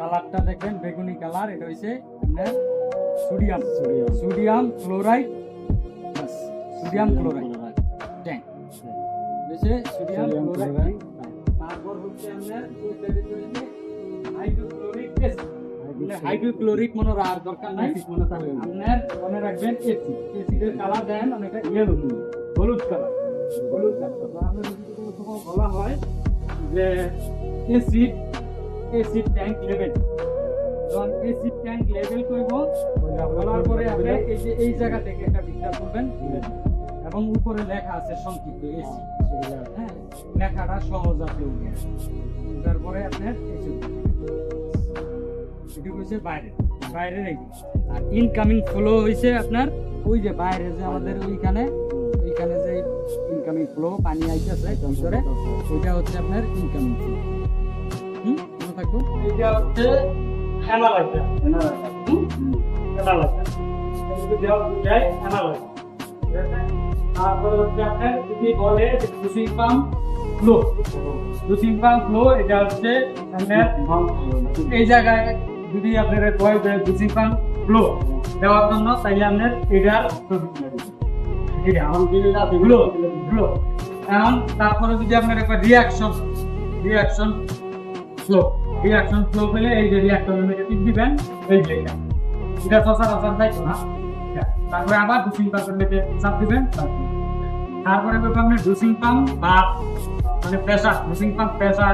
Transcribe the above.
কালারটা দেখবেন বেগুনি কালার, এটা হইছে আপনার sodium chloride, sodium chloride tank হইছে সোডিয়াম ক্লোরাইড। তারপর হচ্ছে আপনার ওইটা হইছে হাইড্রোক্লোরিক অ্যাসিড। হাইড্রোক্লোরিক মনে রাখার দরকার নাই, আপনার মনে রাখবেন এসিডের কালার দেন অনেকটা ইয়েলো হলুদ কালার। আমরা যদি কোনো সময় বলা হয় যে এসিড ট্যাঙ্ক লেভেল, যখন এসিড ট্যাঙ্ক লেভেল করব বলার পরে আপনি এই যে এই জায়গা থেকে একটা পিকচার করবেন এবং উপরে লেখা আছে সংক্ষিপ্ত এসি, হ্যাঁ লেখাটা সহজ আছে উঠে, তারপরে আপনার এসিড এটি হচ্ছে বাইরের এই, আর ইনকামিং ফ্লো হইছে আপনার ওই যে বাইরে যে আমাদের ওইখানে যে ইনকামিং ফ্লো পানি আইতেছে ভিতরে, ওইটা হচ্ছে আপনার ইনকামিং ফ্লো। মনে থাকবো এইটা হচ্ছে অ্যানালাইজার। তারপরে হচ্ছে আপনার যদি বলে ডুসিং পাম্প ফ্লো, এটা হচ্ছে এই জায়গায় যদি আপনারা কয় যে ডুসিং পাম্প ফ্লো দেওয়ার জন্য, তাইলে আপনার এটার এখন তারপরে যদি আপনার একটা রিয়াকশন ফ্লো পেলে এই যে রিয়াক্টরের মধ্যে টিপ দিবেন, এই যে এটা সচরাচর যাইতো না, তারপরে আবার ডুসিং পাম্পের মধ্যে চাপ দিবেন, তারপরে আপনার ডুসিং পাম্প বা মানে প্রেসার, ডুসিং পাম্প প্রেসার